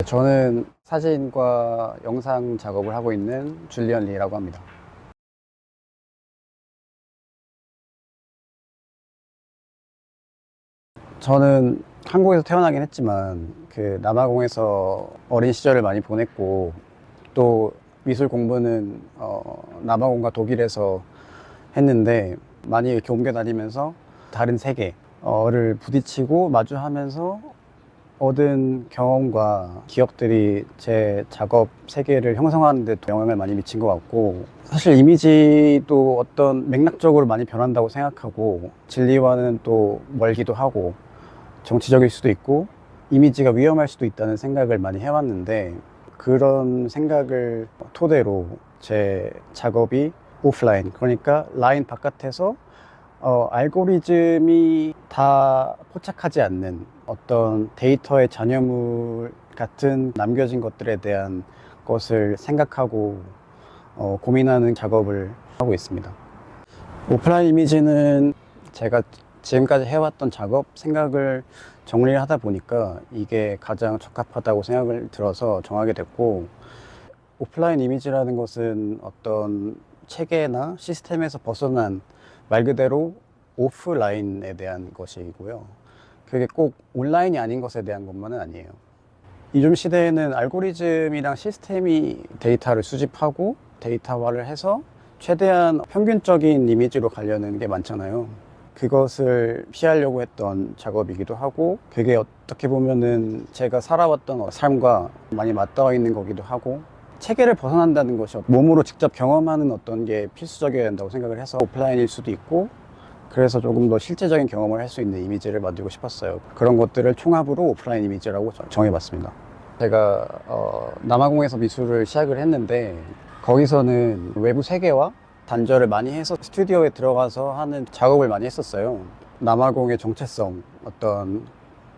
저는 사진과 영상 작업을 하고 있는 줄리언 리라고 합니다. 저는 한국에서 태어나긴 했지만 남아공에서 어린 시절을 많이 보냈고, 또 미술 공부는 남아공과 독일에서 했는데, 많이 이렇게 옮겨 다니면서 다른 세계를 부딪히고 마주하면서 얻은 경험과 기억들이 제 작업 세계를 형성하는 데 영향을 많이 미친 것 같고, 사실 이미지도 어떤 맥락적으로 많이 변한다고 생각하고, 진리와는 또 멀기도 하고 정치적일 수도 있고 이미지가 위험할 수도 있다는 생각을 많이 해왔는데, 그런 생각을 토대로 제 작업이 오프라인, 그러니까 라인 바깥에서 알고리즘이 다 포착하지 않는 어떤 데이터의 잔여물 같은 남겨진 것들에 대한 것을 생각하고 고민하는 작업을 하고 있습니다. 오프라인 이미지는 제가 지금까지 해왔던 작업, 생각을 정리를 하다 보니까 이게 가장 적합하다고 생각을 들어서 정하게 됐고, 오프라인 이미지라는 것은 어떤 체계나 시스템에서 벗어난 말 그대로 오프라인에 대한 것이고요. 그게 꼭 온라인이 아닌 것에 대한 것만은 아니에요. 요즘 시대에는 알고리즘이랑 시스템이 데이터를 수집하고 데이터화를 해서 최대한 평균적인 이미지로 가려는 게 많잖아요. 그것을 피하려고 했던 작업이기도 하고, 그게 어떻게 보면은 제가 살아왔던 삶과 많이 맞닿아 있는 거기도 하고, 체계를 벗어난다는 것이 몸으로 직접 경험하는 어떤 게 필수적이어야 된다고 생각을 해서 오프라인일 수도 있고, 그래서 조금 더 실제적인 경험을 할 수 있는 이미지를 만들고 싶었어요. 그런 것들을 총합으로 오프라인 이미지라고 정해봤습니다. 제가 남아공에서 미술을 시작을 했는데, 거기서는 외부 세계와 단절을 많이 해서 스튜디오에 들어가서 하는 작업을 많이 했었어요. 남아공의 정체성, 어떤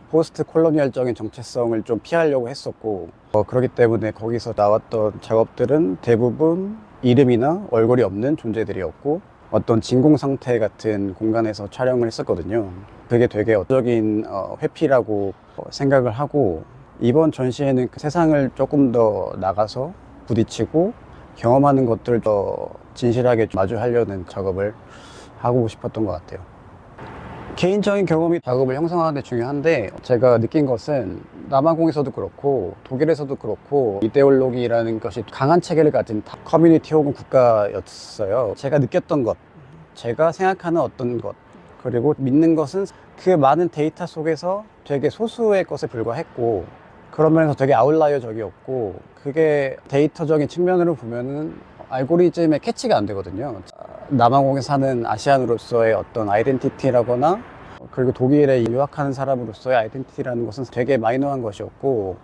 포스트 콜로니얼적인 정체성을 좀 피하려고 했었고, 그렇기 때문에 거기서 나왔던 작업들은 대부분 이름이나 얼굴이 없는 존재들이었고, 어떤 진공 상태 같은 공간에서 촬영을 했었거든요. 그게 되게 어적인 회피라고 생각을 하고, 이번 전시회는 그 세상을 조금 더 나가서 부딪히고 경험하는 것들을 더 진실하게 마주하려는 작업을 하고 싶었던 것 같아요. 개인적인 경험이 작업을 형성하는 데 중요한데, 제가 느낀 것은 남아공에서도 그렇고 독일에서도 그렇고 이데올로기라는 것이 강한 체계를 가진 커뮤니티 혹은 국가였어요. 제가 느꼈던 것, 제가 생각하는 어떤 것, 그리고 믿는 것은 그 많은 데이터 속에서 되게 소수의 것에 불과했고, 그런 면에서 되게 아웃라이어적이었고, 그게 데이터적인 측면으로 보면은 알고리즘에 캐치가 안 되거든요. 남아공에 사는 아시안으로서의 어떤 아이덴티티라거나, 그리고 독일에 유학하는 사람으로서의 아이덴티티라는 것은 되게 마이너한 것이었고,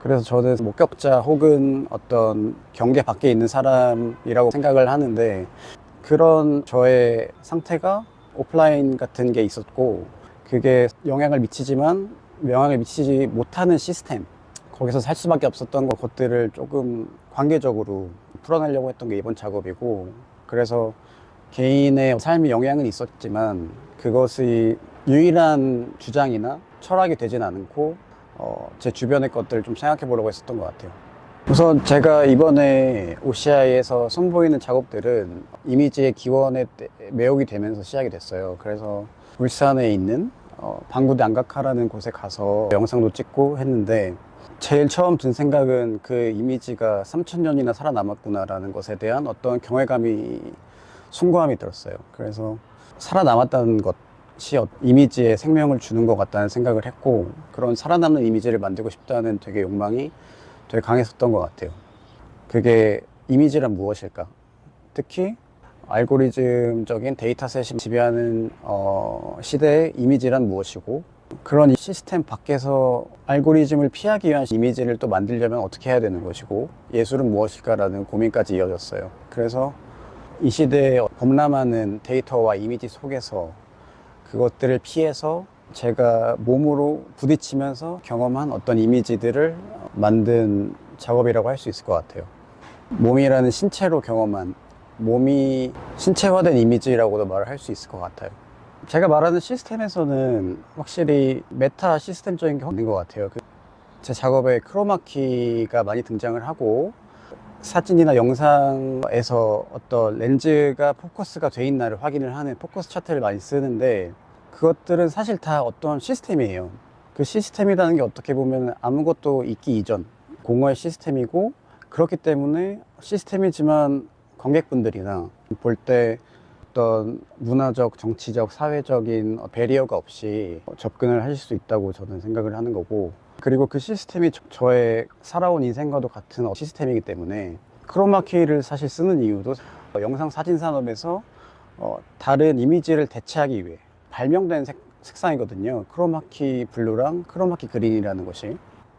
그래서 저는 목격자 혹은 어떤 경계 밖에 있는 사람이라고 생각을 하는데, 그런 저의 상태가 오프라인 같은 게 있었고, 그게 영향을 미치지 못하는 시스템, 거기서 살 수밖에 없었던 것들을 조금 관계적으로 풀어내려고 했던 게 이번 작업이고, 그래서 개인의 삶에 영향은 있었지만 그것이 유일한 주장이나 철학이 되진 않고, 제 주변의 것들을 좀 생각해 보려고 했었던 것 같아요. 우선 제가 이번에 OCI에서 선보이는 작업들은 이미지의 기원에 매혹이 되면서 시작이 됐어요. 그래서 울산에 있는 방구대 안각하라는 곳에 가서 영상도 찍고 했는데, 제일 처음 든 생각은 그 이미지가 3000년이나 살아남았구나라는 것에 대한 어떤 경외감이, 숭고함이 들었어요. 그래서 살아남았다는 것이 이미지에 생명을 주는 것 같다는 생각을 했고, 그런 살아남는 이미지를 만들고 싶다는 되게 욕망이 되게 강했었던 것 같아요. 그게 이미지란 무엇일까? 특히 알고리즘적인 데이터셋이 지배하는 시대의 이미지란 무엇이고, 그런 시스템 밖에서 알고리즘을 피하기 위한 이미지를 또 만들려면 어떻게 해야 되는 것이고, 예술은 무엇일까라는 고민까지 이어졌어요. 그래서 이 시대에 범람하는 데이터와 이미지 속에서 그것들을 피해서 제가 몸으로 부딪히면서 경험한 어떤 이미지들을 만든 작업이라고 할 수 있을 것 같아요. 몸이라는 신체로 경험한, 몸이 신체화된 이미지라고도 말을 할 수 있을 것 같아요. 제가 말하는 시스템에서는 확실히 메타 시스템적인 게 없는 것 같아요. 제 작업에 크로마키가 많이 등장을 하고, 사진이나 영상에서 어떤 렌즈가 포커스가 돼 있나를 확인을 하는 포커스 차트를 많이 쓰는데, 그것들은 사실 다 어떤 시스템이에요. 그 시스템이라는 게 어떻게 보면 아무것도 있기 이전 공허의 시스템이고, 그렇기 때문에 시스템이지만 관객분들이나 볼 때 어떤 문화적, 정치적, 사회적인 배리어가 없이 접근을 하실 수 있다고 저는 생각을 하는 거고, 그리고 그 시스템이 저의 살아온 인생과도 같은 시스템이기 때문에 크로마키를 사실 쓰는 이유도 영상 사진 산업에서 다른 이미지를 대체하기 위해 발명된 색상이거든요. 크로마키 블루랑 크로마키 그린이라는 것이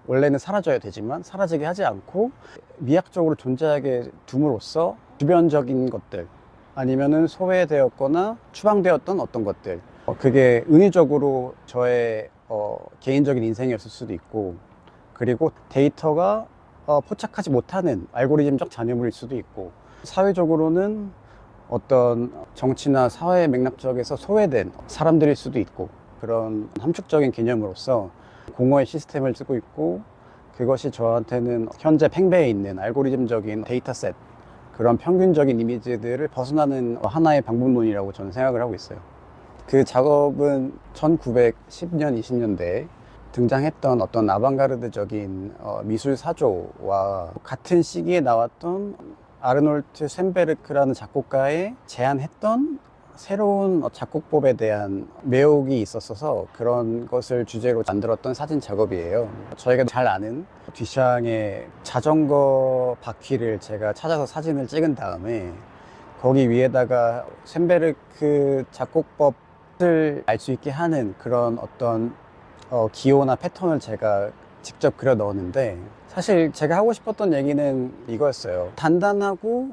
원래는 사라져야 되지만 사라지게 하지 않고 미학적으로 존재하게 둠으로써 주변적인 것들, 아니면은 소외되었거나 추방되었던 어떤 것들, 그게 은유적으로 저의 개인적인 인생이었을 수도 있고, 그리고 데이터가 포착하지 못하는 알고리즘적 잔여물일 수도 있고, 사회적으로는 어떤 정치나 사회 맥락적에서 소외된 사람들일 수도 있고, 그런 함축적인 개념으로서 공허의 시스템을 쓰고 있고, 그것이 저한테는 현재 팽배해 있는 알고리즘적인 데이터셋, 그런 평균적인 이미지들을 벗어나는 하나의 방법론이라고 저는 생각을 하고 있어요. 그 작업은 1910년, 20년대에 등장했던 어떤 아방가르드적인 미술 사조와 같은 시기에 나왔던 아르놀트 쇤베르크라는 작곡가의 제안했던 새로운 작곡법에 대한 매혹이 있었어서 그런 것을 주제로 만들었던 사진 작업이에요. 저희가 잘 아는 뒤샹의 자전거 바퀴를 제가 찾아서 사진을 찍은 다음에 거기 위에다가 쇤베르크 작곡법을 알 수 있게 하는 그런 어떤 기호나 패턴을 제가 직접 그려 넣었는데, 사실 제가 하고 싶었던 얘기는 이거였어요. 단단하고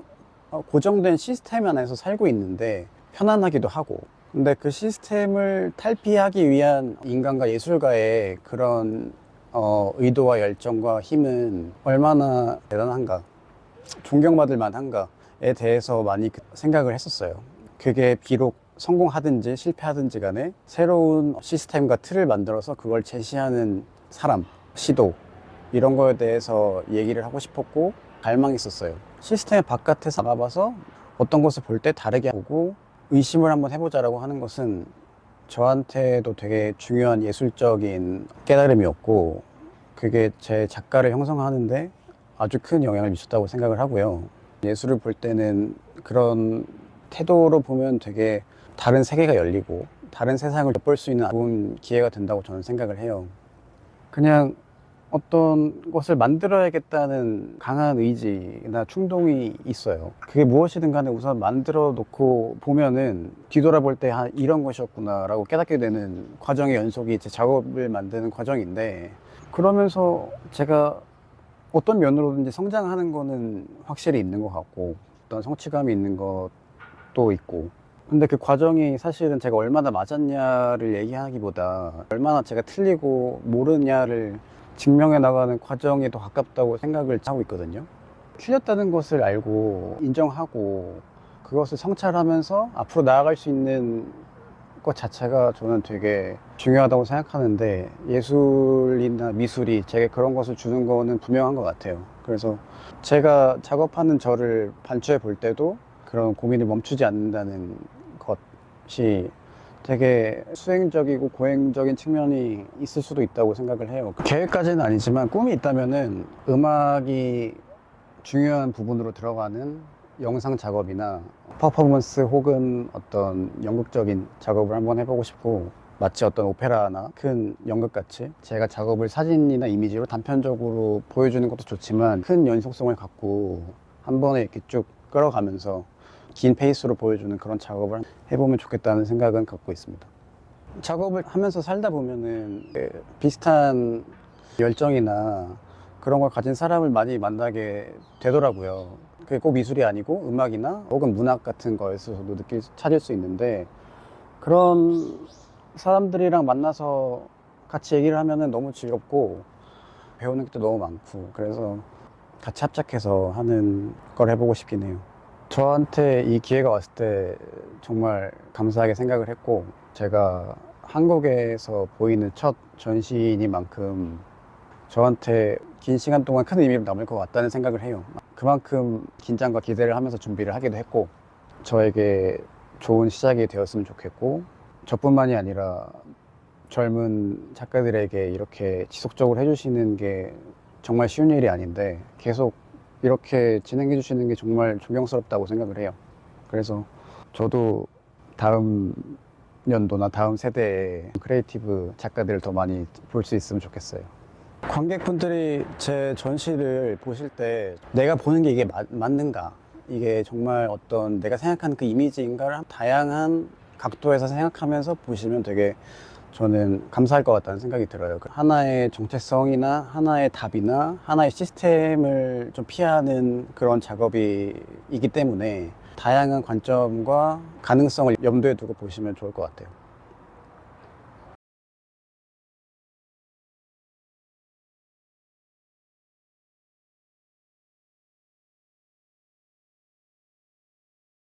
고정된 시스템 안에서 살고 있는데 편안하기도 하고, 근데 그 시스템을 탈피하기 위한 인간과 예술가의 그런 의도와 열정과 힘은 얼마나 대단한가, 존경받을 만한가에 대해서 많이 생각을 했었어요. 그게 비록 성공하든지 실패하든지 간에 새로운 시스템과 틀을 만들어서 그걸 제시하는 사람, 시도, 이런 거에 대해서 얘기를 하고 싶었고 갈망이 있었어요. 시스템 바깥에서 나가봐서 어떤 것을 볼 때 다르게 보고 의심을 한번 해보자라고 하는 것은 저한테도 되게 중요한 예술적인 깨달음이었고, 그게 제 작가를 형성하는데 아주 큰 영향을 미쳤다고 생각을 하고요. 예술을 볼 때는 그런 태도로 보면 되게 다른 세계가 열리고 다른 세상을 엿볼 수 있는 좋은 기회가 된다고 저는 생각을 해요. 그냥 어떤 것을 만들어야겠다는 강한 의지나 충동이 있어요. 그게 무엇이든 간에 우선 만들어 놓고 보면은 뒤돌아볼 때 이런 것이었구나 라고 깨닫게 되는 과정의 연속이 제 작업을 만드는 과정인데, 그러면서 제가 어떤 면으로든지 성장하는 거는 확실히 있는 것 같고 어떤 성취감이 있는 것도 있고, 근데 그 과정이 사실은 제가 얼마나 맞았냐를 얘기하기보다 얼마나 제가 틀리고 모르냐를 증명해 나가는 과정이 더 가깝다고 생각을 하고 있거든요. 틀렸다는 것을 알고 인정하고 그것을 성찰하면서 앞으로 나아갈 수 있는 것 자체가 저는 되게 중요하다고 생각하는데, 예술이나 미술이 제게 그런 것을 주는 거는 분명한 것 같아요. 그래서 제가 작업하는 저를 반추해 볼 때도 그런 고민을 멈추지 않는다는 것이 되게 수행적이고 고행적인 측면이 있을 수도 있다고 생각을 해요. 계획까지는 아니지만 꿈이 있다면은 음악이 중요한 부분으로 들어가는 영상 작업이나 퍼포먼스 혹은 어떤 연극적인 작업을 한번 해보고 싶고, 마치 어떤 오페라나 큰 연극같이 제가 작업을 사진이나 이미지로 단편적으로 보여주는 것도 좋지만 큰 연속성을 갖고 한 번에 이렇게 쭉 끌어가면서 긴 페이스로 보여주는 그런 작업을 해보면 좋겠다는 생각은 갖고 있습니다. 작업을 하면서 살다 보면은 비슷한 열정이나 그런 걸 가진 사람을 많이 만나게 되더라고요. 그게 꼭 미술이 아니고 음악이나 혹은 문학 같은 거에서도 찾을 수 있는데, 그런 사람들이랑 만나서 같이 얘기를 하면은 너무 즐겁고 배우는 게 또 너무 많고, 그래서 같이 합작해서 하는 걸 해보고 싶긴 해요. 저한테 이 기회가 왔을 때 정말 감사하게 생각을 했고, 제가 한국에서 보이는 첫 전시니만큼 저한테 긴 시간 동안 큰 의미로 남을 것 같다는 생각을 해요. 그만큼 긴장과 기대를 하면서 준비를 하기도 했고, 저에게 좋은 시작이 되었으면 좋겠고, 저뿐만이 아니라 젊은 작가들에게 이렇게 지속적으로 해주시는 게 정말 쉬운 일이 아닌데, 계속 이렇게 진행해 주시는 게 정말 존경스럽다고 생각을 해요. 그래서 저도 다음 연도나 다음 세대의 크리에이티브 작가들을 더 많이 볼 수 있으면 좋겠어요. 관객분들이 제 전시를 보실 때 내가 보는 게 이게 맞는가? 이게 정말 어떤 내가 생각하는 그 이미지인가를 다양한 각도에서 생각하면서 보시면 되게 저는 감사할 것 같다는 생각이 들어요. 하나의 정체성이나 하나의 답이나 하나의 시스템을 좀 피하는 그런 작업이기 때문에 다양한 관점과 가능성을 염두에 두고 보시면 좋을 것 같아요.